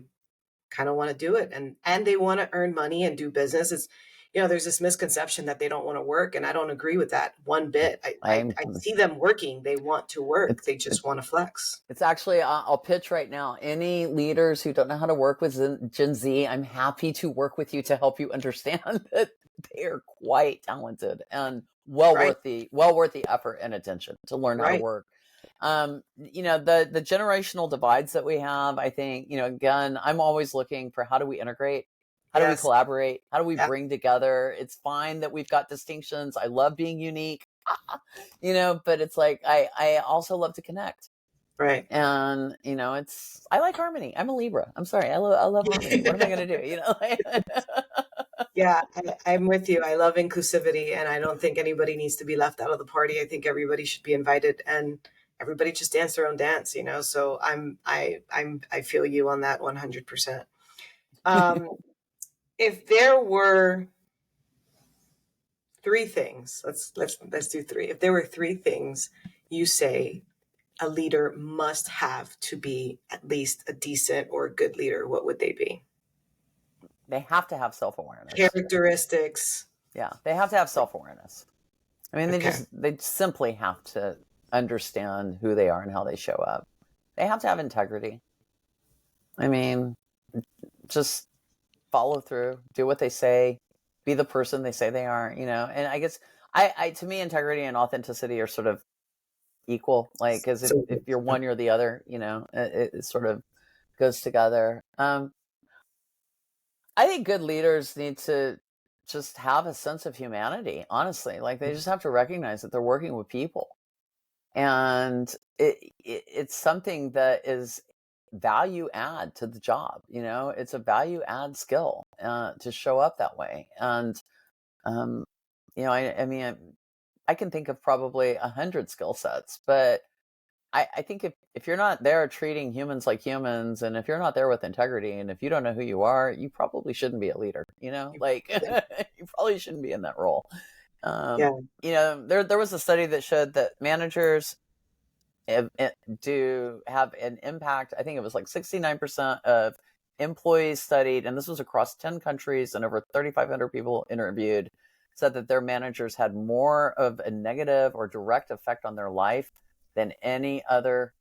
kind of want to do it, and they want to earn money and do business. It's there's this misconception that they don't want to work, and I don't agree with that one bit.
I'm.
I see them working. They want to work.
It's
They just want to flex.
it's actually. I'll pitch right now. Any leaders who don't know how to work with Gen Z, I'm happy to work with you to help you understand that they are quite talented and
Right.
well worth the effort and attention to learn how to
Right.
work. The generational divides that we have, I think, again, I'm always looking for, how do we integrate? How do we
Yes.
collaborate? How do we
Yeah.
bring together? It's fine that we've got distinctions. I love being unique, but it's like, I also love to connect.
Right.
And, I like harmony. I'm a Libra. I'm sorry. I love harmony. What am I going to do?
Yeah, I'm with you. I love inclusivity, and I don't think anybody needs to be left out of the party. I think everybody should be invited, and everybody just dance their own dance. So I feel you on that 100%. If there were three things, let's do three. If there were three things you say a leader must have to be at least a decent or a good leader, what would they be?
They have to have self-awareness.
Characteristics.
Yeah. They have to have self-awareness. I mean,
Okay.
they simply have to understand who they are and how they show up. They have to have integrity. I mean, just follow through, do what they say, be the person they say they are, and I guess to me, integrity and authenticity are sort of equal. Like, cause
So
if you're one, you're the other, it sort of goes together. I think good leaders need to just have a sense of humanity, honestly. Like, they just have to recognize that they're working with people. And it's something that is value add to the job. It's a value add skill to show up that way. And um, I mean, I can think of probably 100 skill sets, but I think if you're not there treating humans like humans, and if you're not there with integrity, and if you don't know who you are, you probably shouldn't be a leader, like
Yeah.
you probably shouldn't be in that role. Um,
Yeah.
there was a study that showed that managers do have an impact. I think it was like 69% of employees studied, and this was across 10 countries and over 3,500 people interviewed, said that their managers had more of a negative or direct effect on their life than any other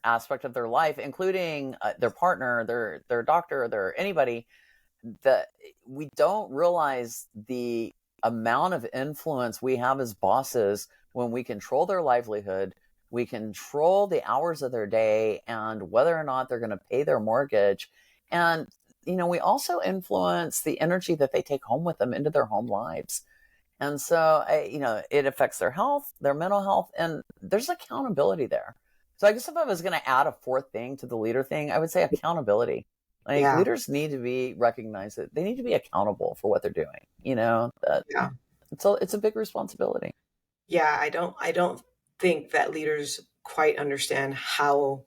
aspect of their life, including their partner, their doctor, their anybody. That we don't realize the amount of influence we have as bosses when we control their livelihood, we control the hours of their day and whether or not they're going to pay their mortgage. And, we also influence the energy that they take home with them into their home lives. And so, it affects their health, their mental health, and there's accountability there. So I guess if I was going to add a fourth thing to the leader thing, I would say accountability. Like,
Yeah.
leaders need to be recognized that they need to be accountable for what they're doing. That
Yeah.
it's a big responsibility.
Yeah. I don't think that leaders quite understand how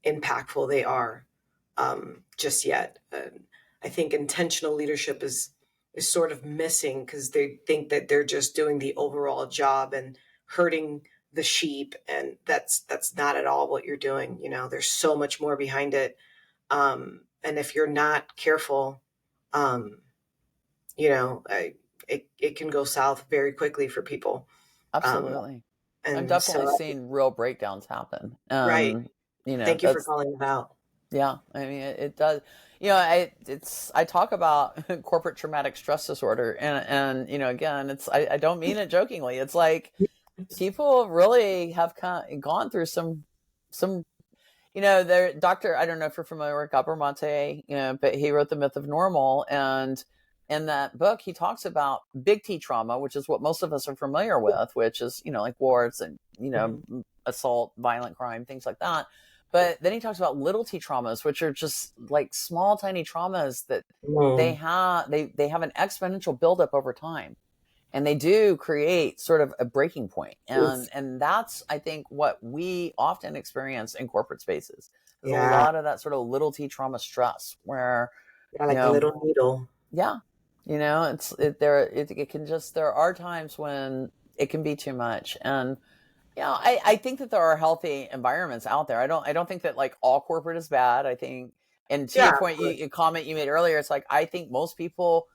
impactful they are just yet. I think intentional leadership is sort of missing because they think that they're just doing the overall job and herding the sheep, and that's not at all what you're doing. There's so much more behind it, and if you're not careful, um, it can go south very quickly for people. Um,
Absolutely. I've
and
definitely
so,
seen real breakdowns happen.
right. Thank you for
That's,
calling it out.
yeah, I mean, it does. I talk about corporate traumatic stress disorder, and again, I don't mean it jokingly. It's like people really have gone through some their doctor. I don't know if you're familiar with Gabor-Mate, but he wrote The Myth of Normal, and in that book he talks about big T trauma, which is what most of us are familiar with, which is like wars and
Mhm.
assault, violent crime, things like that. But then he talks about little T traumas, which are just like small, tiny traumas that
Mm,
they have an exponential buildup over time, and they do create sort of a breaking point. and
oof.
and that's, I think, what we often experience in corporate spaces. There's a
Yeah,
lot of that sort of little T trauma stress where
yeah,
you
like a
know
little needle.
yeah, it can just, there are times when it can be too much. And I think that there are healthy environments out there. I don't think that like all corporate is bad. I think, and to
Yeah,
your
of
point,
course.
a comment you made earlier, it's like I think most people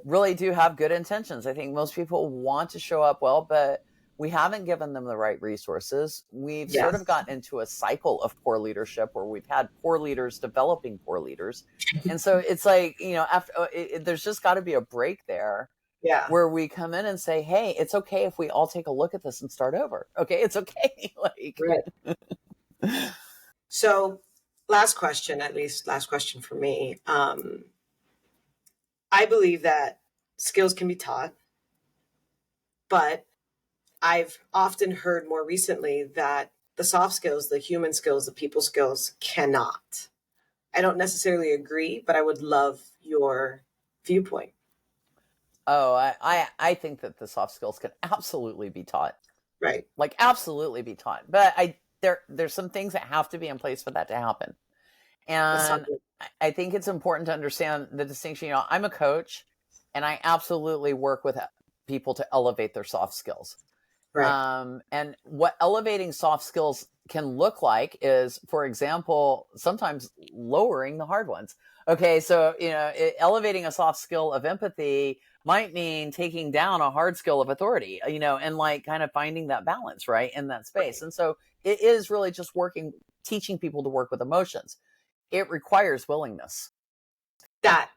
really do have good intentions. I think most people want to show up well, but we haven't given them the right resources. We've sort of
Yes.
gotten into a cycle of poor leadership where we've had poor leaders developing poor leaders. And so it's like, after there's just got to be a break there
Yeah.
where we come in and say, hey, it's okay if we all take a look at this and start over. Okay, it's okay.
Right. So, last question, at least last question for me. I believe that skills can be taught, but I've often heard more recently that the soft skills, the human skills, the people skills cannot. I don't necessarily agree, but I would love your viewpoint.
Oh, I think that the soft skills can absolutely be taught,
Right.
like absolutely be taught. But there's some things that have to be in place for that to happen.
That sounds
And
good.
I think it's important to understand the distinction. I'm a coach, and I absolutely work with people to elevate their soft skills.
Right.
And what elevating soft skills can look like is, for example, sometimes lowering the hard ones. Okay, so elevating a soft skill of empathy might mean taking down a hard skill of authority, and like kind of finding that balance right in that space.
Right.
And so it is really just teaching people to work with emotions. It requires willingness.
That,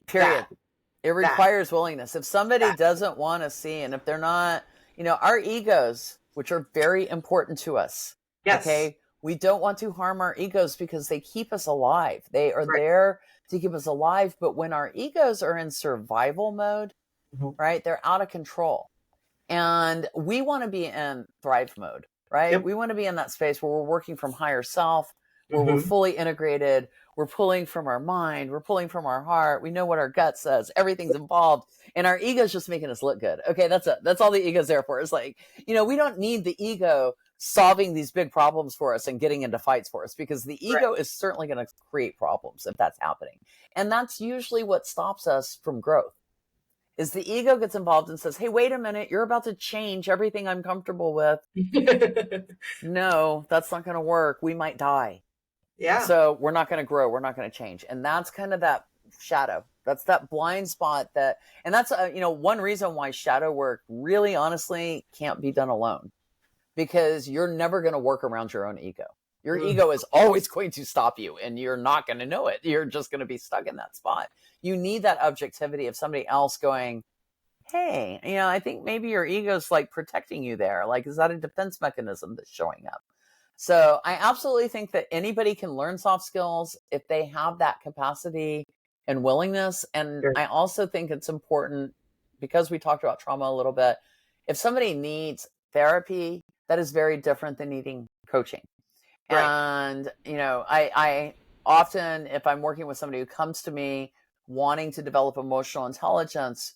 Period.
that,
It
that,
requires willingness. If somebody
that.
doesn't want to see, and if they're not, our egos, which are very important to us,
Yes.
okay, we don't want to harm our egos because they keep us alive. They are
Right.
there to keep us alive. But when our egos are in survival mode,
Mhm.
right, they're out of control. And we want to be in thrive mode, right?
Yep.
We want to be in that space where we're working from higher self, where we're
Hmm.
fully integrated. We're pulling from our mind. We're pulling from our heart. We know what our gut says. Everything's involved. And our ego's just making us look good. Okay, that's all the ego's there for. It's like, we don't need the ego solving these big problems for us and getting into fights for us, because the
Right.
ego is certainly going to create problems if that's happening. And that's usually what stops us from growth, is the ego gets involved and says, hey, wait a minute, you're about to change everything I'm comfortable with. No, that's not going to work. We might die.
Yeah.
So we're not going to grow. We're not going to change. And that's kind of that shadow. That's that blind spot that, and that's, one reason why shadow work really honestly can't be done alone, because you're never going to work around your own ego. Your
Mm.
ego is always going to stop you, and you're not going to know it. You're just going to be stuck in that spot. You need that objectivity of somebody else going, hey, I think maybe your ego's like protecting you there. Like, is that a defense mechanism that's showing up? So I absolutely think that anybody can learn soft skills if they have that capacity and willingness. And
Sure.
I also think it's important, because we talked about trauma a little bit. If somebody needs therapy, that is very different than needing coaching.
Right.
And, I often, if I'm working with somebody who comes to me wanting to develop emotional intelligence,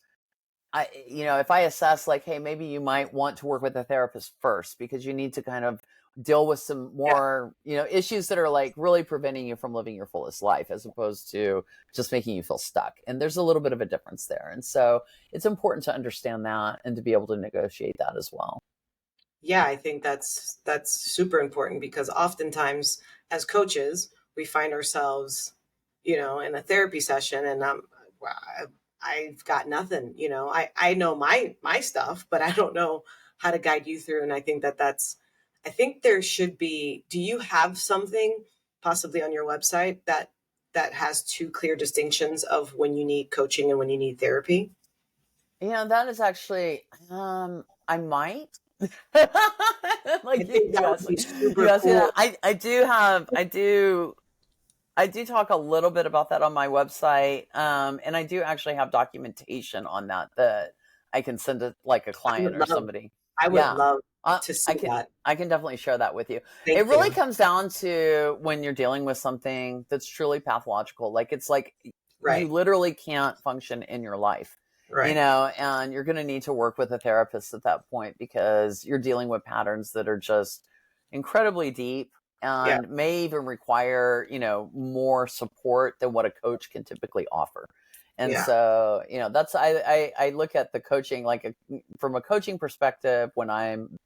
if I assess like, hey, maybe you might want to work with a therapist first, because you need to kind of deal with some
Yeah.
more, issues that are like really preventing you from living your fullest life, as opposed to just making you feel stuck. And there's a little bit of a difference there. And so it's important to understand that and to be able to negotiate that as well.
Yeah, I think that's super important because oftentimes as coaches, we find ourselves, in a therapy session and well, I've got nothing, I know my stuff, but I don't know how to guide you through. And I think I think there should be, do you have something possibly on your website that has two clear distinctions of when you need coaching and when you need therapy?
That is actually, I might.
I
Like
think that would be
you
super
asked me that.
cool.
I do talk a little bit about that on my website. And I do actually have documentation on that I can send to like a
I
client
would
or
love
somebody.
I would
Yeah.
love
Uh,
to
I
see
can,
that.
I can definitely share that with you. It
Thank
really
you.
comes down to when you're dealing with something that's truly pathological. Like, it's like you
Right,
literally can't function in your life,
right.
and you're going to need to work with a therapist at that point, because you're dealing with patterns that are just incredibly deep
Yeah,
and may even require, more support than what a coach can typically offer. And
yeah.
so, that's, I look at the coaching like from a coaching perspective when I'm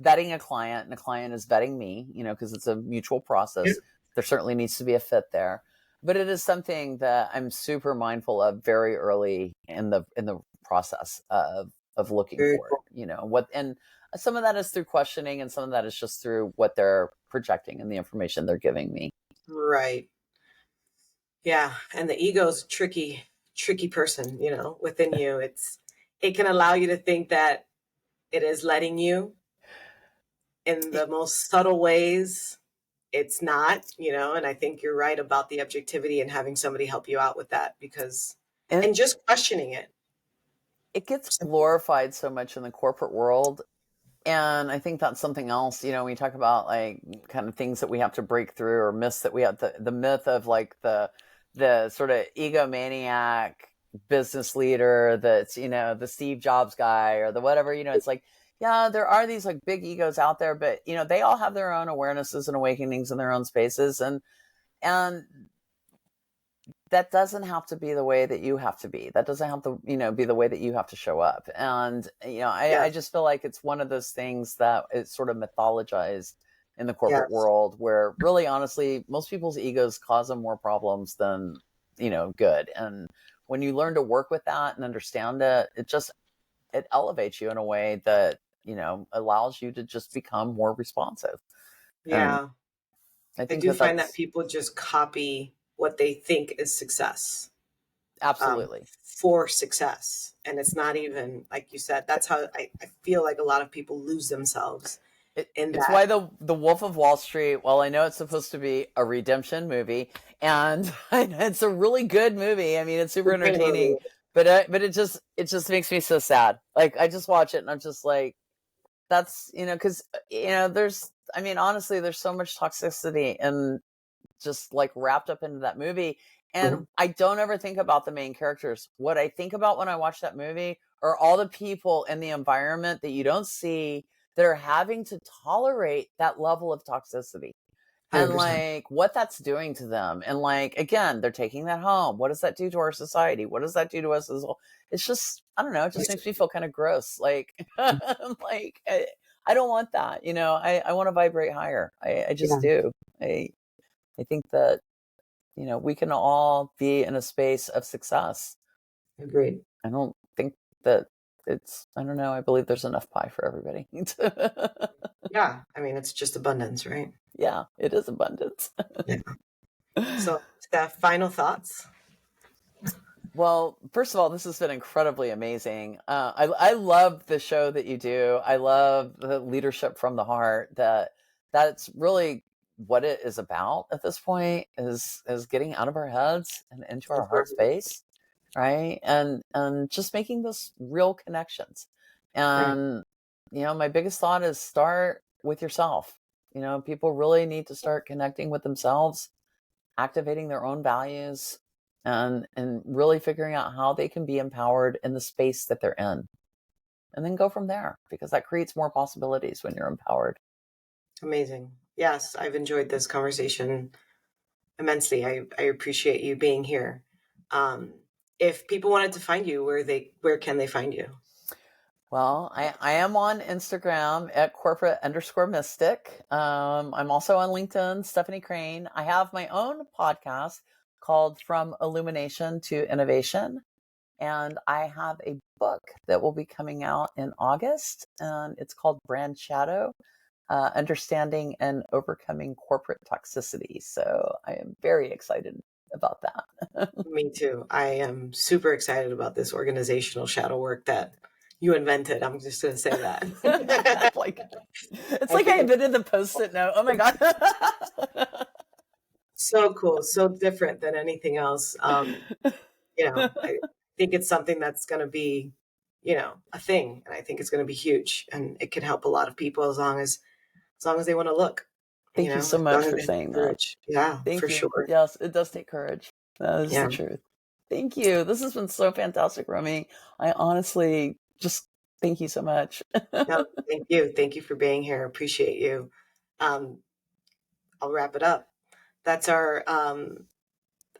vetting a client and a client is vetting me, because it's a mutual
Yeah,
process. There certainly needs to be a fit there, but it is something that I'm super mindful of very early in the process of looking
very
for it.
cool.
What, and some of that is through questioning, and some of that is just through what they're projecting and the information they're giving me.
Right. Yeah, and the ego's a tricky person, within you. It can allow you to think that it is letting you in the most subtle ways. It's not, and I think you're right about the objectivity and having somebody help you out with that because
And
and just questioning it.
it gets glorified so much in the corporate world. And I think that's something else, when you talk about like kind of things that we have to break through, or myths that we have, the myth of like the sort of egomaniac business leader that's, the Steve Jobs guy or the whatever, it's like, yeah, there are these like big egos out there, but they all have their own awarenesses and awakenings in their own spaces. And that doesn't have to be the way that you have to be. That doesn't have to, be the way that you have to show up. And, I
Yes,
just feel like it's one of those things that is sort of mythologized in the corporate
yes.
world, where really, honestly, most people's egos cause them more problems than, good. And when you learn to work with that and understand it, it elevates you in a way that, allows you to just become more responsive. And
Yeah.
I
I
think
do
that
find that
that's
people just copy what they think is success. um,
absolutely.
for success. And it's not even, like you said, that's how I feel like a lot of people lose themselves in
It's
that.
why the Wolf of Wall Street. Well, I know it's supposed to be a redemption movie, and it's a really good movie. I mean, it's super
Great
entertaining,
movie.
but it just makes me so sad. Like, I just watch it and I'm just like, that's, because there's, I mean, honestly, there's so much toxicity and just like wrapped up into that movie. And
Mhm.
I don't ever think about the main characters. What I think about when I watch that movie are all the people in the environment that you don't see, that are having to tolerate that level of toxicity and
100%.
like what that's doing to them. And like, again, they're taking that home. What does that do to our society? What does that do to us as well? It's just, I don't know. It just makes me feel kind of gross. Like, like I don't want that. I want to vibrate higher. I
Yeah,
just do. I think that, we can all be in a space of success.
agreed.
I don't think that I don't know. I believe there's enough pie for everybody.
Yeah, I mean, it's just abundance, right?
Yeah, it is abundance.
Yeah. So, Steph, final thoughts?
Well, first of all, this has been incredibly amazing. I love the show that you do. I love the leadership from the heart. That's really what it is about at this point is getting out of our heads and into our heart space, right? And just making those real connections.
Right.
And my biggest thought is start with yourself. People really need to start connecting with themselves, activating their own values, and really figuring out how they can be empowered in the space that they're in, and then go from there, because that creates more possibilities when you're empowered.
Amazing. Yes, I've enjoyed this conversation immensely. I appreciate you being here. Um, if people wanted to find you, where can they find you?
Well, I am on Instagram at corporate_mystic. I'm also on LinkedIn, Stephanie Crain. I have my own podcast called From Illumination to Innovation. And I have a book that will be coming out in August, and it's called Brand Shadow, Understanding and Overcoming Corporate Toxicity. So I am very excited about that.
Me too. I am super excited about this organizational shadow work that you invented. I'm just going to say that.
It's
I
like I
think
invented the Post-it note. Oh my God.
it's so cool, so different than anything else. I think it's something that's going to be, a thing, and I think it's going to be huge, and it can help a lot of people as long as they want to look,
Thank you so
as
much
long as
for
they have
saying that.
courage. Yeah, for
Thank you.
sure.
Yes, it does take courage. That is
Yeah.
the truth. Thank you. This has been so fantastic, Romie. I honestly just thank you so much.
No, thank you. Thank you for being here. Appreciate you. Um, I'll wrap it up. That's our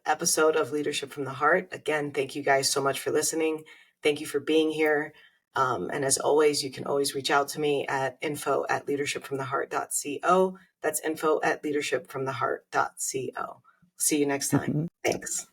episode of Leadership from the Heart. Again, thank you guys so much for listening. Thank you for being here. And as always, you can always reach out to me at info@leadershipfromtheheart.co. That's info@leadershipfromtheheart.co. See you next time. Thanks.